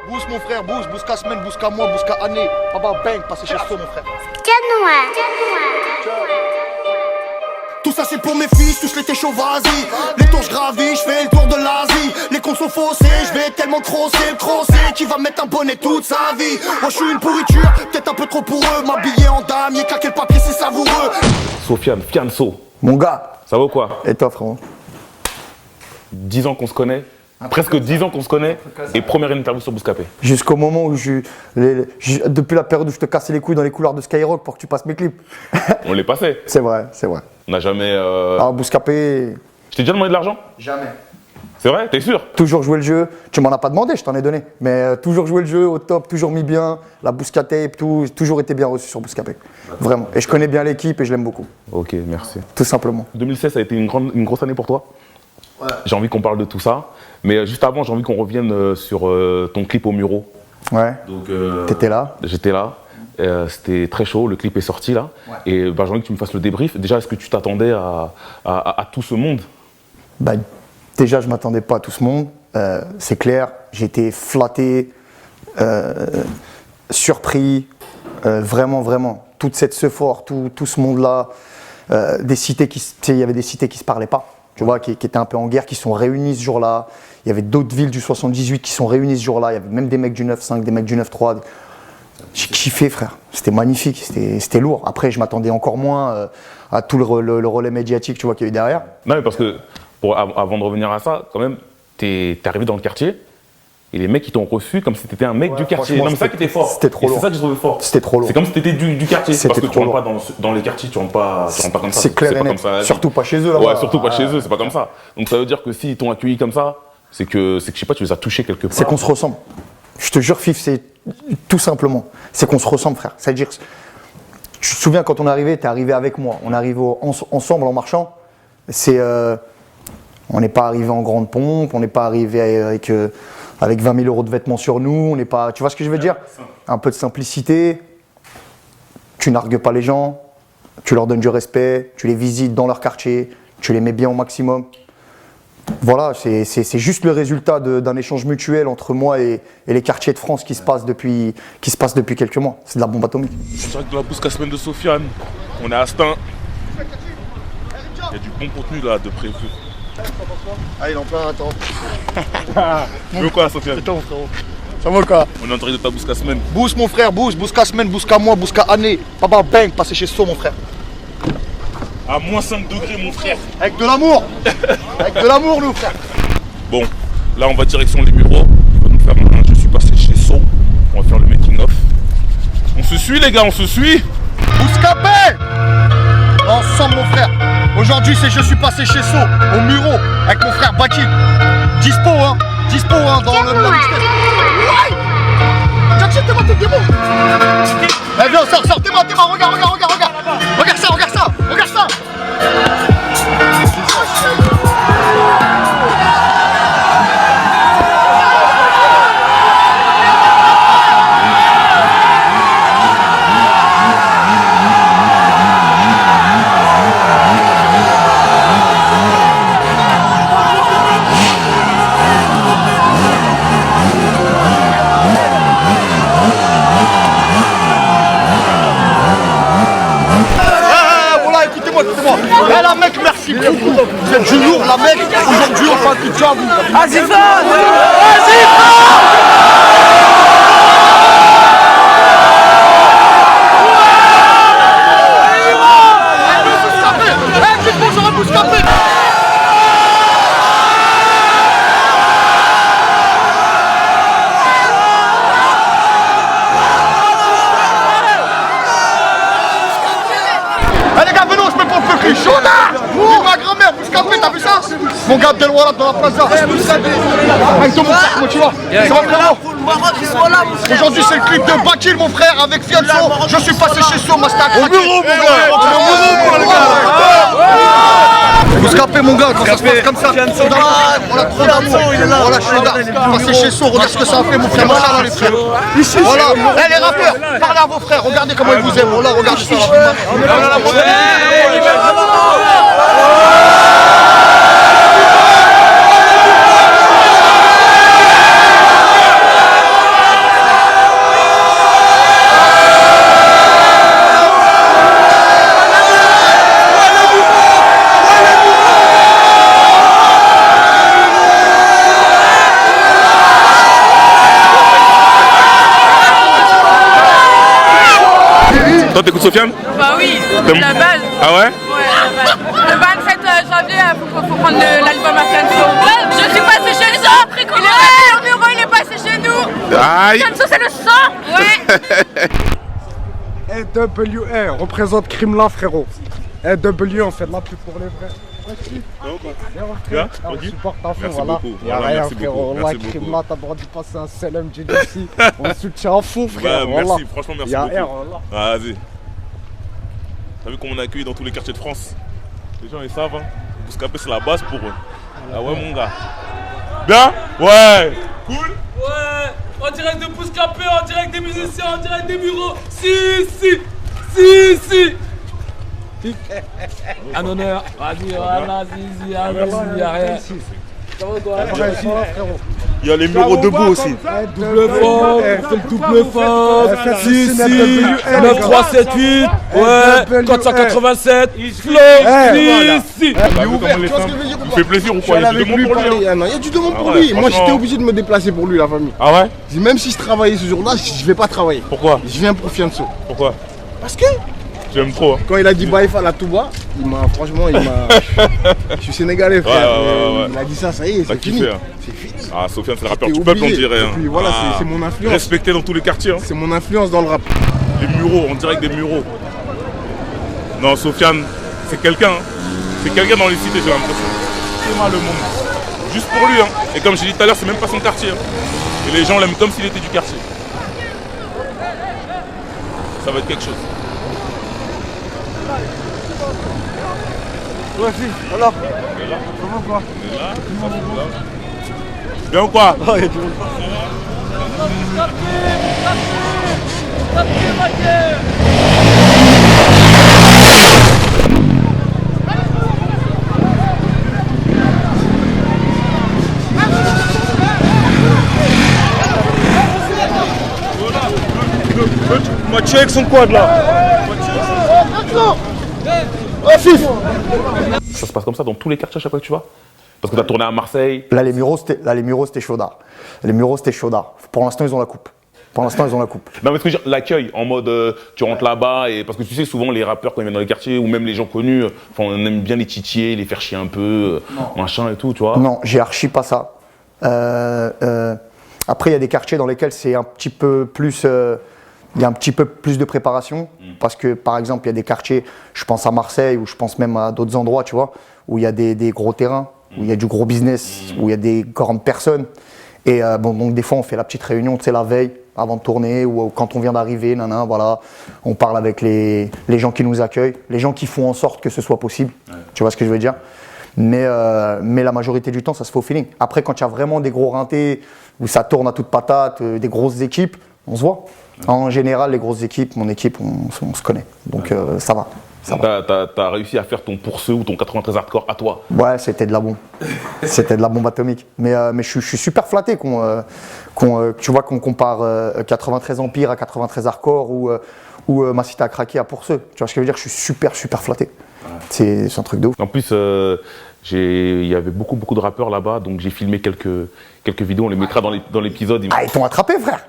Bouge mon frère, bouge qu'à semaine, bouge qu'à mois, bouge qu'à année. Papa bang, passer chez soi mon frère. Tout ça c'est pour mes fils, tous l'été chaud, vas-y. Les tours je gravis, je fais le tour de l'Asie. Les cons sont faussés, je vais tellement crosser le crossé qui va mettre un bonnet toute sa vie. Moi je suis une pourriture, peut-être un peu trop pour eux. M'habiller en dame, y'a claquer le papier, c'est savoureux. Sofiane, Fianso. Mon gars. Ça va ou quoi? Et toi frérot? 10 ans qu'on se connaît. Presque 10 ans qu'on se connaît et première interview sur Bouscapé. Jusqu'au moment où depuis la période où je te cassais les couilles dans les couloirs de Skyrock pour que tu passes mes clips. On les passait. C'est vrai, c'est vrai. On n'a jamais... Alors Bouscapé... Je t'ai déjà demandé de l'argent? Jamais. C'est vrai? T'es sûr? Toujours joué le jeu. Tu m'en as pas demandé, je t'en ai donné. Mais toujours joué le jeu au top, toujours mis bien. La Bouscatape, tout, toujours été bien reçu sur Bouscapé. Vraiment. Et je connais bien l'équipe et je l'aime beaucoup. Ok, merci. Tout simplement. 2016, ça a été une grosse année pour toi. Ouais. J'ai envie qu'on parle de tout ça. Mais juste avant, j'ai envie qu'on revienne sur ton clip au Muro. Ouais. Donc, t'étais là? J'étais là. C'était très chaud, le clip est sorti là. Ouais. Et j'ai envie que tu me fasses le débrief. Déjà, est-ce que tu t'attendais à tout ce monde? Bah, déjà, je ne m'attendais pas à tout ce monde. C'est clair, j'ai été flatté, surpris. Vraiment, vraiment. Toute cette sephore, tout ce monde-là. Des cités il y avait des cités qui ne se parlaient pas. Tu vois, qui étaient un peu en guerre, qui sont réunis ce jour-là. Il y avait d'autres villes du 78 qui sont réunies ce jour-là. Il y avait même des mecs du 9-5, des mecs du 9-3. J'ai kiffé, frère. C'était magnifique, c'était lourd. Après, je m'attendais encore moins à tout le relais médiatique, tu vois, qu'il y a eu derrière. Non, mais parce que, avant de revenir à ça, quand même, t'es arrivé dans le quartier et les mecs, ils t'ont reçu comme si t'étais un mec du quartier. Non, mais c'est ça qui était fort. C'était trop lourd. C'est ça que je trouvais fort. C'était trop lourd. C'est comme si t'étais du quartier. Parce que tu rentres lourd. pas dans les quartiers, tu rentres pas comme ça. C'est clair et net. Surtout pas chez eux, là. Ouais, surtout pas chez eux, c'est pas comme ça. Donc ça veut dire que s'ils t'ont accueilli comme ça, c'est que, je sais pas, tu les as touchés quelque part. C'est qu'on se ressemble. Je te jure, Fif, c'est tout simplement. C'est qu'on se ressemble, frère. C'est-à-dire, tu te souviens quand on est arrivé, t'es arrivé avec moi. On arrive ensemble en marchant. On n'est pas arrivé en grande pompe, on n'est pas arrivé avec 20 000 € de vêtements sur nous. On n'est pas, tu vois ce que je veux dire? Un peu de simplicité. Tu nargues pas les gens. Tu leur donnes du respect. Tu les visites dans leur quartier. Tu les mets bien au maximum. Voilà, c'est juste le résultat d'un échange mutuel entre moi et les quartiers de France qui se passe depuis quelques mois. C'est de la bombe atomique. C'est direct de la Bousca semaine de Sofiane. On est à Astin. Il y a du bon contenu là de prévu. Ah, il est en plein, attends. Tu veux quoi, Sofiane? C'est ton frérot. Ça va quoi? On est en train de ta Bousca semaine. Bouge mon frère, bouge qu'à semaine, bouge qu'à mois, bouge qu'à année. Papa bang, passer chez soi mon frère. À moins 5 degrés, mon frère. Avec de l'amour. Avec de l'amour, nous, frère. Bon, là, on va direction les bureaux. On va nous faire un je suis passé chez So. On va faire le making of. On se suit, les gars, on se suit. Bouscapé. Ensemble, mon frère. Aujourd'hui, c'est je suis passé chez So, au Muro, avec mon frère Baki. Dispo, hein, dans le mixtape. Ouais. Jackson, t'es ma démo. Eh, viens, sors, t'es ma, regarde. Regarde ça. Eh la mec, merci beaucoup. Vous êtes du lourd, la mec. Aujourd'hui, on fait un coup de job. Azifa. Eh les gars, venons, je me prends le peu chaud là. Ma grand-mère, Bouscapé, t'as vu ça? Mon gars Abdelwallah dans la plaza. Avec ton mon frère, comment tu vas? Ça va frérot? Aujourd'hui c'est le clip de Bakil mon frère avec Fianso. Je suis passé chez So, Mastak. Au bureau mon gars. Faut se caper mon gars quand ça se passe comme ça. On a trop d'amour. Voilà, je suis là. Passé chez So, regarde ce que ça a fait mon frère. Machallah les frères. Voilà, les rappeurs, parlez à vos frères, regardez comment ils vous aiment. Voilà, regarde ça. Toi t'écoutes Sofiane? Bah oui, la base. Ah ouais? Ouais, la base. Le 27 janvier, faut prendre l'album à Fianso. Ouais, je suis passé chez le sang. Le bureau, il est passé chez nous. Aïe. Fianso, c'est le sang. Ouais. NWR représente Krimla frérot. NW on fait de la pub pour les vrais. Bien, On tranquille. supporte à fond, Merci voilà. beaucoup. Y'a Voilà, rien merci frérot. beaucoup, Là merci Krimla t'as le droit de passer un salam JDC. On soutient à fond frère. Ouais, merci, Voilà. franchement merci Y'a beaucoup. rien, voilà. Ah, vas-y. T'as vu comment on a accueilli dans tous les quartiers de France? Les gens ils savent, hein. Bouscapé c'est la base pour eux. Ah ouais mon gars. Bien? Ouais. Cool. Ouais, en direct de Bouscapé, en direct des musiciens, en direct des bureaux. Si. Un honneur. Vas-y, voilà, si, y'a rien. Ça va quoi? Il y a les bureaux debout aussi. Double fort, on fait le double fort. 6, 9, 3, 7, 8. Ouais, 487. Flow, si. T'as vu comment les femmes? Il me fait plaisir ou quoi? Il y a du demande pour lui, hein. Non, il y a du demande pour Ah ouais, lui. Moi, franchement. j'étais obligé de me déplacer pour lui, la famille. Ah ouais? Même si je travaillais ce jour-là, je vais pas travailler. Pourquoi? Je viens pour Fianso. Pourquoi? Parce que J'aime trop, hein. quand il a dit Baïfa à la Touba, franchement, je suis sénégalais, frère. Ouais. Il a dit ça y est, T'as c'est fini. kiffé, hein. C'est fini. Ah, Sofiane, c'est le rappeur J'étais du peuple, on obligé. dirait. Et Hein. puis voilà, Ah. c'est mon influence. Respecté dans tous les quartiers. Hein. C'est mon influence dans le rap. Les Mureaux, on dirait que des Mureaux. Non, Sofiane, c'est quelqu'un. Hein. C'est quelqu'un dans les cités, j'ai l'impression. C'est mal le monde. Juste pour lui. Hein. Et comme j'ai dit tout à l'heure, c'est même pas son quartier. Hein. Et les gens l'aiment comme s'il était du quartier. Ça va être quelque chose. Alors, comment quoi? Bien ou quoi? Mathieu avec son quad là. Ça se passe comme ça dans tous les quartiers à chaque fois que tu vas? Parce que t'as tourné à Marseille. Là, les Mureaux, c'était chaudard. Les Mureaux, c'était chaudard. Pour l'instant, ils ont la coupe. Non, mais ce que je veux dire, l'accueil, en mode tu rentres là-bas, et parce que tu sais, souvent les rappeurs, quand ils viennent dans les quartiers, ou même les gens connus, on aime bien les titiller, les faire chier un peu, machin et tout, tu vois. Non, j'ai archi pas ça. Après, il y a des quartiers dans lesquels c'est un petit peu plus. Il y a un petit peu plus de préparation parce que, par exemple, il y a des quartiers, je pense à Marseille ou je pense même à d'autres endroits, tu vois, où il y a des gros terrains, où il y a du gros business, où il y a des grandes personnes. Et donc des fois, on fait la petite réunion, tu sais, la veille, avant de tourner ou quand on vient d'arriver, voilà, on parle avec les gens qui nous accueillent, les gens qui font en sorte que ce soit possible. Ouais. Tu vois ce que je veux dire? Mais la majorité du temps, ça se fait au feeling. Après, quand il y a vraiment des gros rintés, où ça tourne à toute patate, des grosses équipes, on se voit. En général, les grosses équipes, mon équipe, on se connaît. Donc ça va. T'as réussi à faire ton pour ceux ou ton 93 hardcore à toi? Ouais, c'était de la bombe. C'était de la bombe atomique. Mais je suis super flatté tu vois, qu'on compare 93 Empire à 93 hardcore ou Ma Cité à craquer à pour ceux. Tu vois ce que je veux dire? Je suis super flatté. Ouais. C'est un truc de ouf. En plus, il y avait beaucoup de rappeurs là-bas, donc j'ai filmé quelques vidéos, on les mettra dans l'épisode. Ah, ils t'ont attrapé, frère.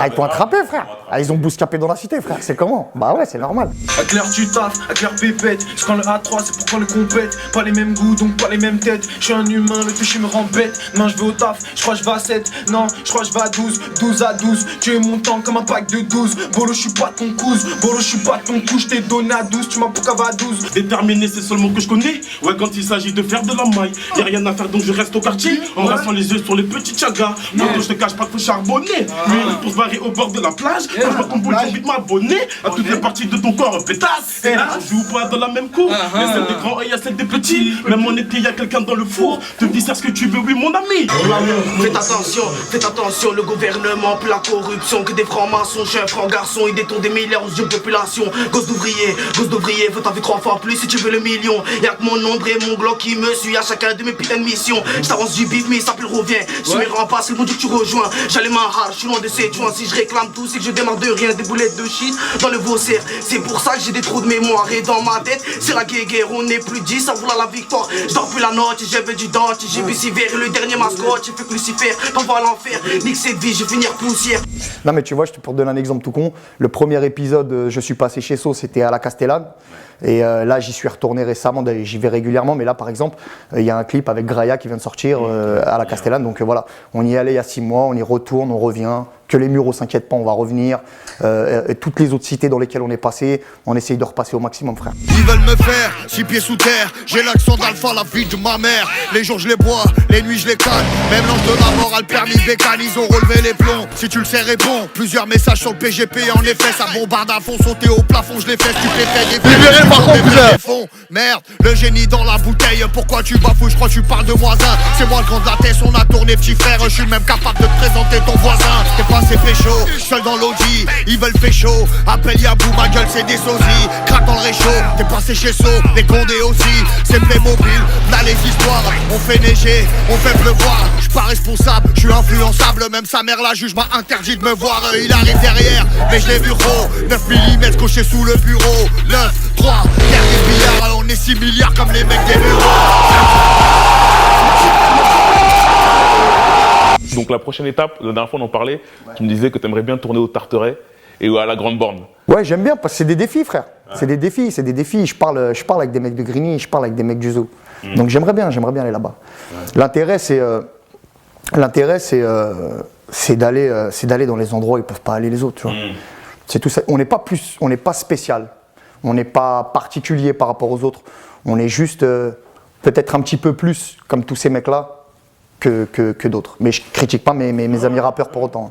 Ils t'ont attrapé, frère. Ah, ils ont bouscapé dans la cité, frère. C'est comment? Bah ouais, c'est normal. À clair tu taffes, à clair pépette. C'est quand le A3, c'est pour quand le compète. Pas les mêmes goûts, donc pas les mêmes têtes. Je suis un humain, le toucher me rend bête. Non, je vais au taf, je crois que je vais à 7. Non, je crois que je vais à 12, 12 à 12. Tu es mon temps comme un pack de 12. Bolo, je suis pas ton cousin. Bolo, je suis pas ton cou, je t'ai donné à 12. Tu m'as pour qu'à 12. déterminé, c'est seulement que je connais. Ouais, quand il s'agit de faire de la maille, y'a rien à faire donc je reste au quartier. En rassant les yeux sur les petits chagas. Pourtant je te cache pas qu'il faut charbonner. Lui, pour se barrer au bord de la plage. Quand je vois ton boule, j'ai envie de m'abonner à toutes les parties de ton corps, pétasse. On joue pas dans la même cour. Y'a celle des grands et y'a celle des petits. Même en été, y'a quelqu'un dans le four. Te dis ça ce que tu veux, oui, mon ami. Faites attention, le gouvernement, plus la corruption. Que des francs-maçons, je suis un franc garçon. Ils détournent des milliards aux yeux de population. Gosse d'ouvrier, faut t'en faire 3 fois plus si tu veux le million. Y'a que mon ombre et mon glock qui me suit à chacun de mes putains de missions. J't'avance du bif, mais ça plus revient. Je me rends pas, c'est le bon Dieu que tu rejoins. J'allais ma rage, je suis loin de ces joints. Si je réclame tout, c'est que je démarre de rien. Des boulettes de shit dans le Vaussaire. C'est pour ça que j'ai des trous de mémoire. Et dans ma tête, c'est la guerre, on est plus 10, ça vouloir la victoire. J'dors plus la note, j'ai vu du dent. J'ai vu Siver, le dernier mascotte. J'ai fait que Lucifer, t'envoies à l'enfer. Nique cette vie, je vais finir poussière. Non mais tu vois, pour te donner un exemple tout con, le premier épisode, je suis passé chez So, c'était à la Castellane. Et là, j'y suis retourné récemment, j'y vais régulièrement. Mais là, par exemple, il y a un clip avec Graya qui vient de sortir à la Castellane. Donc voilà, on y allait il y a 6 mois, on y retourne, on revient. Que les Mureaux, s'inquiète pas, on va revenir. Et toutes les autres cités dans lesquelles on est passé, on essaye de repasser au maximum, frère. Ils veulent me faire 6 pieds sous terre. J'ai l'accent d'alpha, la vie de ma mère. Les jours je les bois, les nuits je les canne. Même l'ange de la mort a le permis bécane. Ils ont relevé les plombs, si tu le sais réponds. Plusieurs messages sur le PGP, en effet ça bombarde à fond. Sauter au plafond, je les fais, tu t'es fait libéré par contre, fonds. Merde, le génie dans la bouteille. Pourquoi tu bafouilles, je crois que tu parles de moi un. C'est moi le grand de la tête, on a tourné petit frère. Je suis même capable de te présenter ton voisin. T'es passé pécho, seul dans l'audi, ils veulent pécho. Appelle Yabou, ma gueule c'est des sosies. Craque dans le réchaud, t'es passé chez So, les condés aussi. C'est Playmobil, là les histoires. On fait neiger, on fait pleuvoir. J'suis pas responsable, j'suis influençable. Même sa mère la juge m'a interdit de me voir. Il arrive derrière, mais je l'ai vu gros. 9 mm coché sous le bureau. 9, 3, terre des billards. On est 6 milliards comme les mecs des bureaux. Donc la prochaine étape, la dernière fois on en parlait, tu me disais que tu aimerais bien tourner au Tarteret et à la Grande Borne. Ouais, j'aime bien parce que c'est des défis, frère. C'est des défis. Je parle avec des mecs de Grigny, je parle avec des mecs du Zoo. Donc j'aimerais bien aller là-bas. L'intérêt, c'est d'aller dans les endroits où ils peuvent pas aller les autres. Tu vois. C'est tout ça. On n'est pas spécial. On n'est pas particulier par rapport aux autres. On est juste peut-être un petit peu plus comme tous ces mecs-là. Que d'autres. Mais je critique pas mes amis rappeurs pour autant.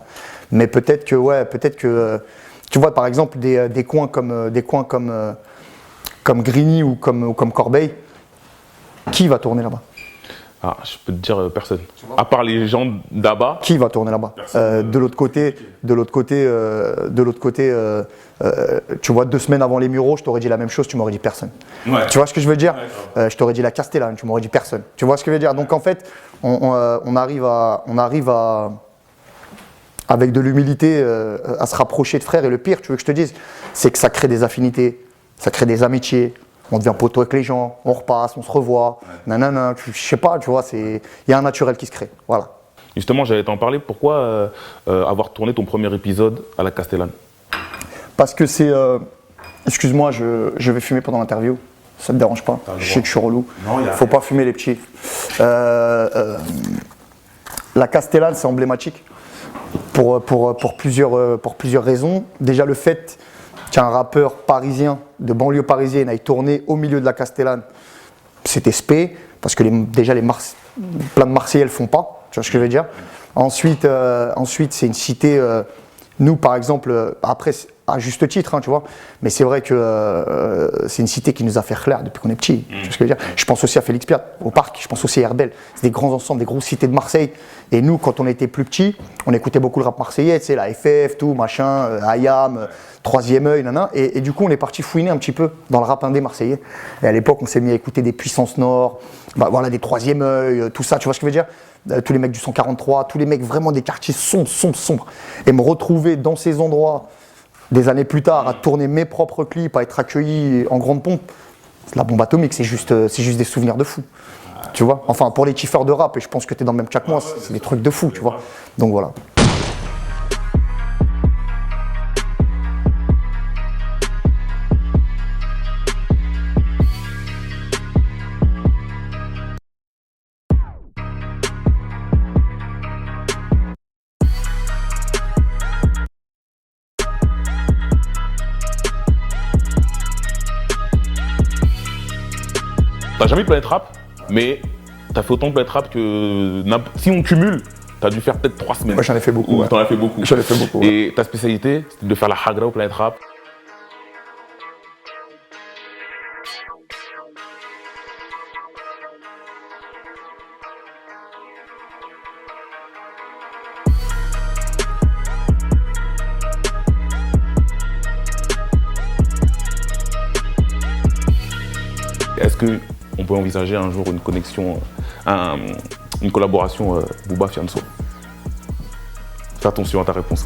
Mais peut-être que tu vois par exemple des coins comme Grigny ou comme Corbeil, qui va tourner là-bas? Ah, je peux te dire personne. À part les gens d'Abba. Qui va tourner là-bas? De l'autre côté, tu vois, 2 semaines avant les Mureaux, je t'aurais dit la même chose, tu m'aurais dit personne. Ouais. Tu vois ce que je veux dire? Je t'aurais dit la Castellane, tu m'aurais dit personne. Tu vois ce que je veux dire? Donc en fait, on arrive à avec de l'humilité, à se rapprocher de frères. Et le pire, tu veux que je te dise, c'est que ça crée des affinités, ça crée des amitiés. On devient poteau avec les gens, on repasse, on se revoit, nanana, je sais pas, tu vois, il y a un naturel qui se crée, voilà. Justement, j'allais t'en parler, pourquoi avoir tourné ton premier épisode à la Castellane? Parce que c'est, excuse-moi, je vais fumer pendant l'interview, ça te dérange pas? Je sais que je suis relou, faut pas fumer les petits. La Castellane, c'est emblématique pour plusieurs raisons. Déjà le fait qu'un rappeur parisien, de banlieue parisienne, aille tourner au milieu de la Castellane, c'était spé, parce que plein de Marseillais le font pas, tu vois ce que je veux dire. Ensuite c'est une cité, nous par exemple, après, à juste titre, hein, tu vois, mais c'est vrai que c'est une cité qui nous a fait clair depuis qu'on est petit, tu vois ce que je veux dire. Je pense aussi à Félix Piat, au parc, je pense aussi à Herbel, c'est des grands ensembles, des grosses cités de Marseille. Et nous, quand on était plus petits, on écoutait beaucoup le rap marseillais, tu sais, la FF, tout, machin, Ayam, Troisième œil, nanana. Et du coup, on est parti fouiner un petit peu dans le rap indé marseillais. Et à l'époque, on s'est mis à écouter des Puissance Nord, voilà, des Troisième œil, tout ça, tu vois ce que je veux dire. Tous les mecs du 143, tous les mecs vraiment des quartiers sombres. Et me retrouver dans ces endroits, des années plus tard, à tourner mes propres clips, à être accueilli en grande pompe, c'est la bombe atomique, c'est juste des souvenirs de fou. Tu vois, enfin pour les kiffeurs de rap, et je pense que tu es dans le même chat que moi, c'est des trucs de fou, tu vois. Donc voilà. T'as jamais eu Planète Rap, mais t'as fait autant de Planète Rap que si on cumule, t'as dû faire peut-être 3 semaines. Moi, j'en ai fait beaucoup. T'en as fait beaucoup. J'en ai fait beaucoup. Ouais. Et ta spécialité, c'était de faire la hagra au Planète Rap. Est-ce qu'on peut envisager un jour une connexion, une collaboration Booba Fianso? Fais attention à ta réponse.